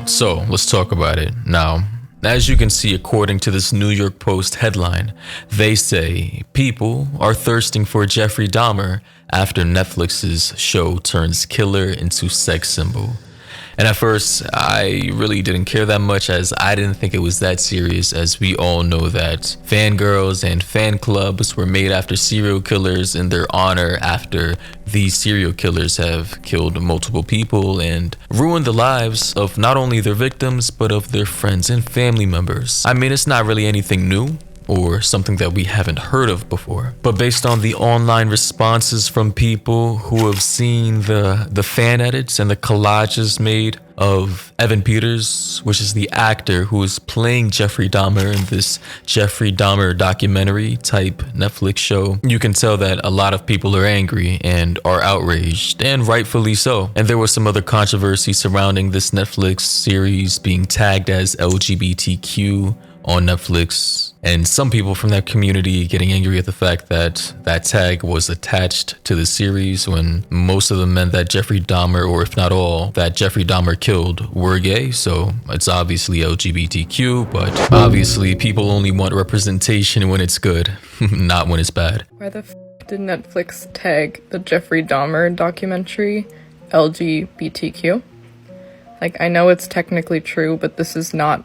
So let's talk about it. Now, as you can see, according to this New York Post headline, they say people are thirsting for Jeffrey Dahmer after Netflix's show turns killer into sex symbol. And at first, I really didn't care that much, as I didn't think it was that serious, as we all know that fangirls and fan clubs were made after serial killers in their honor after these serial killers have killed multiple people and ruined the lives of not only their victims, but of their friends and family members. I mean, it's not really anything new or something that we haven't heard of before. But based on the online responses from people who have seen the fan edits and the collages made of Evan Peters, which is the actor who is playing Jeffrey Dahmer in this Jeffrey Dahmer documentary type Netflix show, you can tell that a lot of people are angry and are outraged, and rightfully so. And there was some other controversy surrounding this Netflix series being tagged as LGBTQ on Netflix, and some people from that community getting angry at the fact that that tag was attached to the series when most of them meant that Jeffrey Dahmer, or if not all, that Jeffrey Dahmer killed were gay. So it's obviously LGBTQ, but obviously people only want representation when it's good, not when it's bad. Why the did Netflix tag the Jeffrey Dahmer documentary LGBTQ? Like, I know it's technically true, but this is not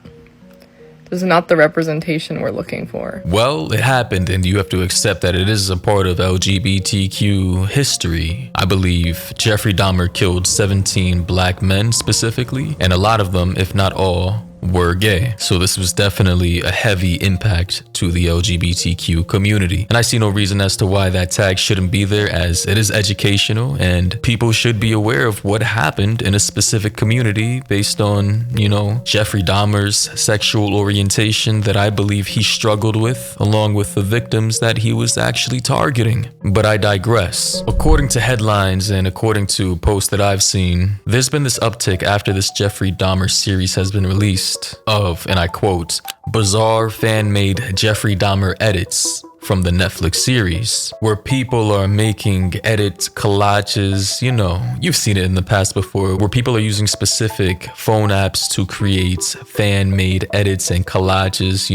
the representation we're looking for. Well, it happened, and you have to accept that it is a part of LGBTQ history. I believe Jeffrey Dahmer killed 17 black men specifically, and a lot of them, if not all, were gay. So this was definitely a heavy impact to the LGBTQ community. And I see no reason as to why that tag shouldn't be there, as it is educational and people should be aware of what happened in a specific community based on, Jeffrey Dahmer's sexual orientation that I believe he struggled with, along with the victims that he was actually targeting. But I digress. According to headlines and according to posts that I've seen, there's been this uptick after this Jeffrey Dahmer series has been released of, and I quote, bizarre fan-made Jeffrey Dahmer edits from the Netflix series, where people are making edit collages. You've seen it in the past before, where people are using specific phone apps to create fan-made edits and collages,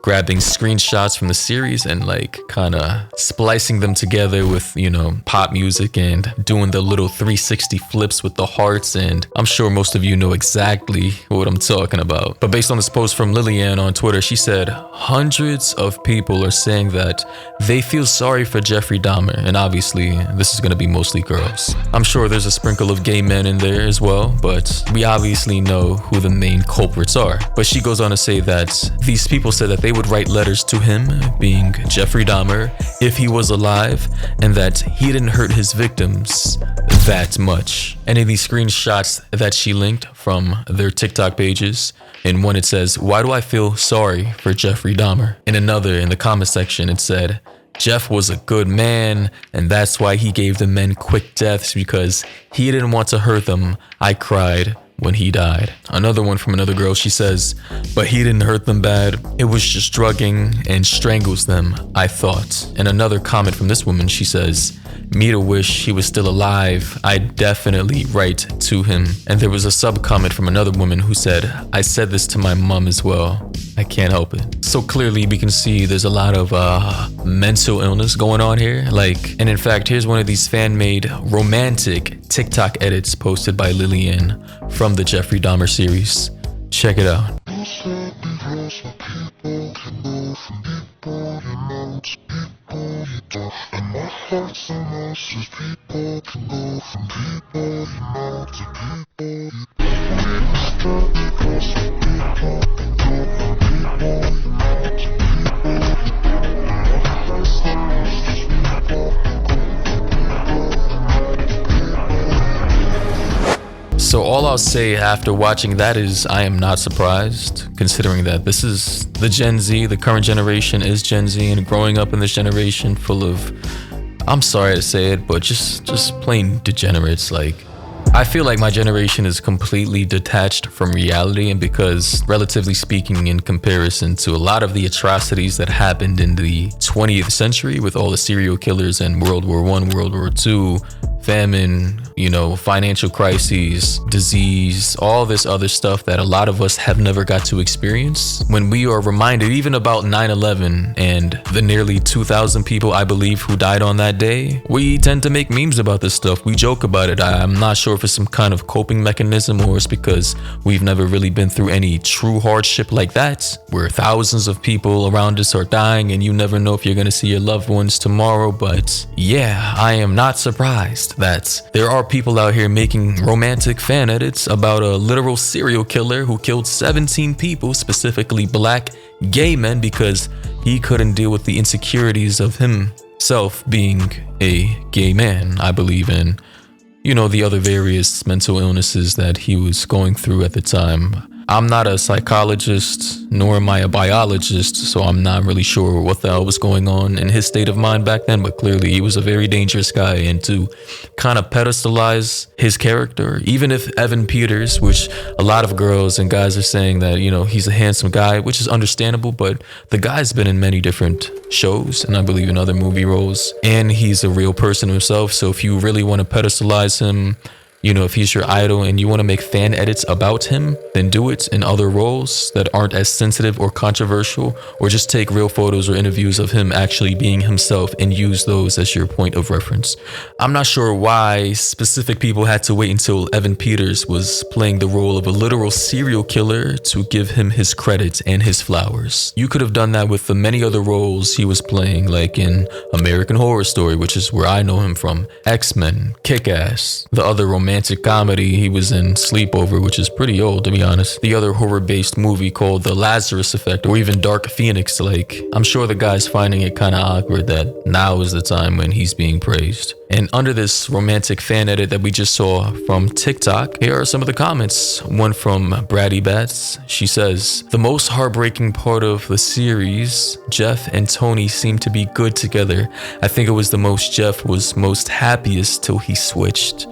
grabbing screenshots from the series and kind of splicing them together with, pop music and doing the little 360 flips with the hearts. And I'm sure most of you know exactly what I'm talking about. But based on this post from Lillian on Twitter, she said hundreds of people are saying that they feel sorry for Jeffrey Dahmer, and obviously this is going to be mostly girls. I'm sure there's a sprinkle of gay men in there as well, but we obviously know who the main culprits are. But she goes on to say that these people said that they would write letters to him, being Jeffrey Dahmer, if he was alive, and that he didn't hurt his victims that much. And in these screenshots that she linked from their TikTok pages, in one it says, "Why do I feel sorry for Jeffrey Dahmer?" In another, in the comment section, it said, "Jeff was a good man, and that's why he gave the men quick deaths, because he didn't want to hurt them. I cried when he died." Another one from another girl, she says, "But he didn't hurt them bad. It was just drugging and strangles them, I thought." And another comment from this woman, she says, "Me to wish he was still alive. I'd definitely write to him." And there was a sub comment from another woman who said, "I said this to my mom as well. I can't help it." So clearly we can see there's a lot of mental illness going on here. And in fact, here's one of these fan-made romantic TikTok edits posted by Lillian from the Jeffrey Dahmer series. Check it out. And my heart's a mess, as people can go from people you know to people you don't. When you start to cross the people can go from people you know to people you don't. And my heart's a mess, as people can go from people you know to people. So all I'll say after watching that is I am not surprised, considering that this is the Gen Z, the current generation is Gen Z, and growing up in this generation full of, I'm sorry to say it, but just plain degenerates. I feel like my generation is completely detached from reality, and because, relatively speaking, in comparison to a lot of the atrocities that happened in the 20th century with all the serial killers and World War I, World War II, famine, financial crises, disease, all this other stuff that a lot of us have never got to experience. When we are reminded even about 9/11 and the nearly 2,000 people, I believe, who died on that day, we tend to make memes about this stuff. We joke about it. I'm not sure if it's some kind of coping mechanism or it's because we've never really been through any true hardship like that, where thousands of people around us are dying and you never know if you're going to see your loved ones tomorrow. But yeah, I am not surprised that there are people out here making romantic fan edits about a literal serial killer who killed 17 people, specifically black gay men, because he couldn't deal with the insecurities of himself being a gay man, I believe, in the other various mental illnesses that he was going through at the time. I'm not a psychologist, nor am I a biologist, so I'm not really sure what the hell was going on in his state of mind back then, but clearly he was a very dangerous guy, and to kind of pedestalize his character, even if Evan Peters, which a lot of girls and guys are saying that, he's a handsome guy, which is understandable, but the guy's been in many different shows, and I believe in other movie roles, and he's a real person himself, so if you really want to pedestalize him, if he's your idol and you want to make fan edits about him, then do it in other roles that aren't as sensitive or controversial, or just take real photos or interviews of him actually being himself and use those as your point of reference. I'm not sure why specific people had to wait until Evan Peters was playing the role of a literal serial killer to give him his credit and his flowers. You could have done that with the many other roles he was playing, like in American Horror Story, which is where I know him from, X-Men, Kick-Ass, the other romantic comedy he was in, Sleepover, which is pretty old to be honest, the other horror-based movie called The Lazarus Effect, or even Dark Phoenix. Like, I'm sure the guy's finding it kind of awkward that now is the time when he's being praised. And under this romantic fan edit that we just saw from TikTok, here are some of the comments. One from Bratty Bats. She says, "The most heartbreaking part of the series, Jeff and Tony seemed to be good together. I think it was the most Jeff was most happiest till he switched."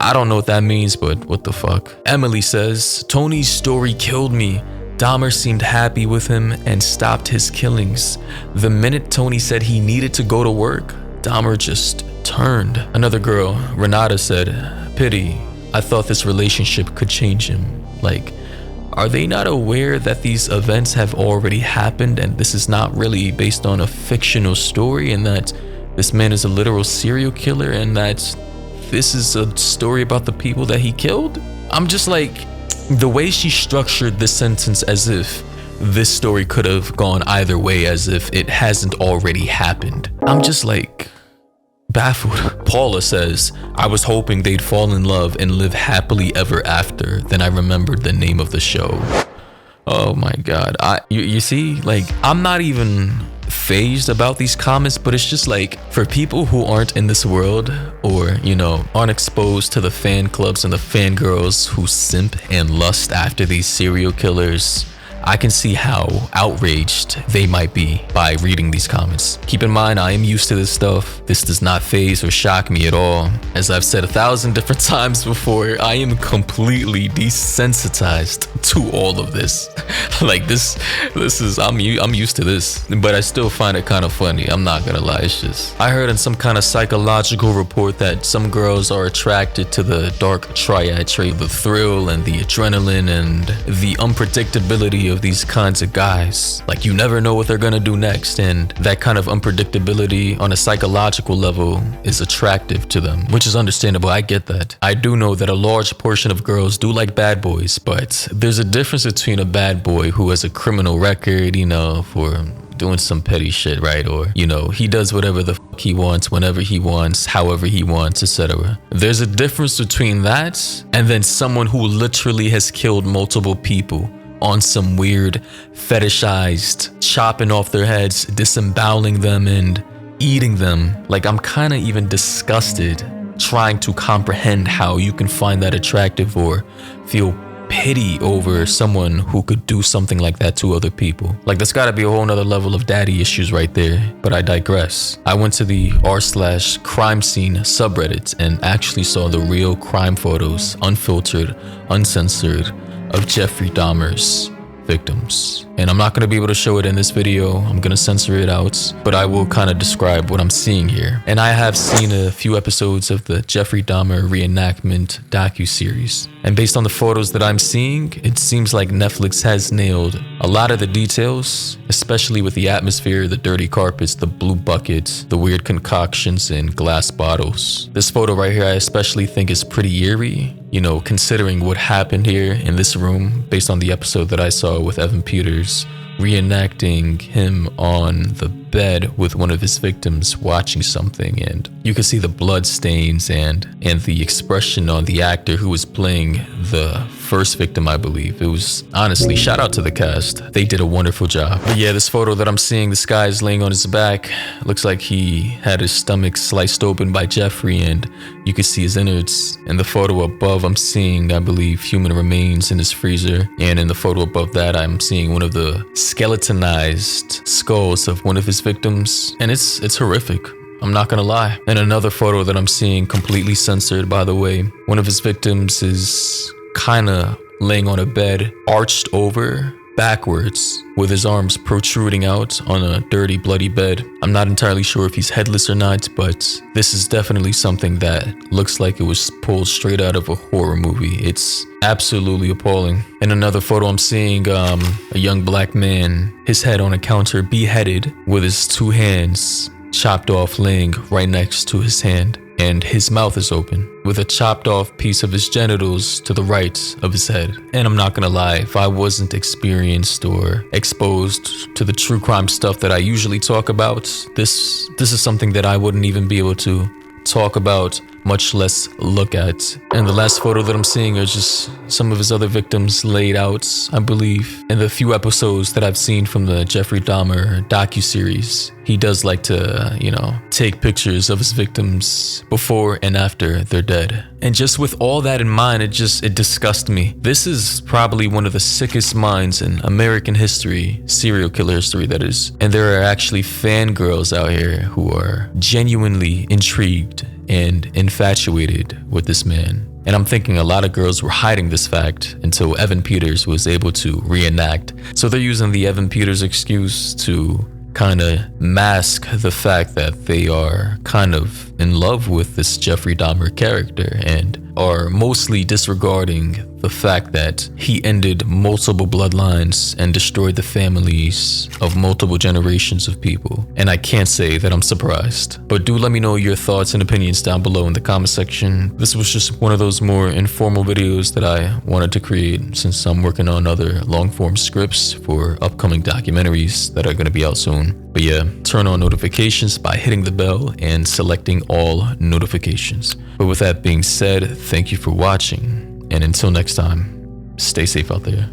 I don't know what that means, but what the fuck. Emily says, "Tony's story killed me. Dahmer seemed happy with him and stopped his killings. The minute Tony said he needed to go to work, Dahmer just turned." Another girl, Renata, said, "Pity. I thought this relationship could change him." Like, are they not aware that these events have already happened and this is not really based on a fictional story, and that this man is a literal serial killer, and that this is a story about the people that he killed? I'm just like, the way she structured this sentence as if this story could have gone either way, as if it hasn't already happened. I'm just like baffled. Paula says, "I was hoping they'd fall in love and live happily ever after. Then I remembered the name of the show." Oh my God. You see, like, I'm not even phased about these comments, but it's just like, for people who aren't in this world, or aren't exposed to the fan clubs and the fangirls who simp and lust after these serial killers, I can see how outraged they might be by reading these comments. Keep in mind, I am used to this stuff. This does not faze or shock me at all. As I've said 1,000 different times before, I am completely desensitized to all of this. Like, this is, I'm used to this, but I still find it kind of funny. I'm not gonna lie, it's just, I heard in some kind of psychological report that some girls are attracted to the dark triad trait, the thrill and the adrenaline and the unpredictability of these kinds of guys. Like, you never know what they're gonna do next, and that kind of unpredictability on a psychological level is attractive to them, which is understandable. I get that. I do know that a large portion of girls do like bad boys, but there's a difference between a bad boy who has a criminal record, for doing some petty shit, right? Or, he does whatever the fuck he wants, whenever he wants, however he wants, etc. There's a difference between that and then someone who literally has killed multiple people on some weird fetishized chopping off their heads, disemboweling them and eating them. Like, I'm kind of even disgusted trying to comprehend how you can find that attractive or feel pity over someone who could do something like that to other people. Like, there's gotta be a whole nother level of daddy issues right there, but I digress. I went to the r/crime scene subreddit and actually saw the real crime photos, unfiltered, uncensored, of Jeffrey Dahmer's victims. And I'm not going to be able to show it in this video. I'm going to censor it out, but I will kind of describe what I'm seeing here. And I have seen a few episodes of the Jeffrey Dahmer reenactment docuseries. And based on the photos that I'm seeing, it seems like Netflix has nailed a lot of the details, especially with the atmosphere, the dirty carpets, the blue buckets, the weird concoctions in glass bottles. This photo right here, I especially think is pretty eerie, you know, considering what happened here in this room based on the episode that I saw with Evan Peters, reenacting him on the bed with one of his victims watching something, and you can see the blood stains and the expression on the actor who was playing the first victim, I believe. It was, honestly, shout out to the cast. They did a wonderful job. But yeah, this photo that I'm seeing, this guy is laying on his back. Looks like he had his stomach sliced open by Jeffrey, and you can see his innards. In the photo above, I'm seeing, I believe, human remains in his freezer. And in the photo above that, I'm seeing one of the skeletonized skulls of one of his victims. And it's horrific. I'm not gonna lie. And another photo that I'm seeing, completely censored, by the way. One of his victims is kinda laying on a bed, arched over, backwards, with his arms protruding out on a dirty, bloody bed. I'm not entirely sure if he's headless or not, but this is definitely something that looks like it was pulled straight out of a horror movie. It's absolutely appalling. In another photo, I'm seeing a young black man, his head on a counter, beheaded, with his two hands chopped off, laying right next to his hand. And his mouth is open, with a chopped off piece of his genitals to the right of his head. And I'm not gonna lie, if I wasn't experienced or exposed to the true crime stuff that I usually talk about, this is something that I wouldn't even be able to talk about, much less look at. And the last photo that I'm seeing are just some of his other victims laid out, I believe. In the few episodes that I've seen from the Jeffrey Dahmer docuseries, he does like to, you know, take pictures of his victims before and after they're dead. And just with all that in mind, it disgusts me. This is probably one of the sickest minds in American history, serial killer history that is. And there are actually fangirls out here who are genuinely intrigued and infatuated with this man. And I'm thinking a lot of girls were hiding this fact until Evan Peters was able to reenact. So they're using the Evan Peters excuse to kind of mask the fact that they are kind of in love with this Jeffrey Dahmer character and are mostly disregarding the fact that he ended multiple bloodlines and destroyed the families of multiple generations of people. And I can't say that I'm surprised. But do let me know your thoughts and opinions down below in the comment section. This was just one of those more informal videos that I wanted to create since I'm working on other long-form scripts for upcoming documentaries that are going to be out soon. But yeah, turn on notifications by hitting the bell and selecting all notifications. But with that being said, thank you for watching. And until next time, stay safe out there.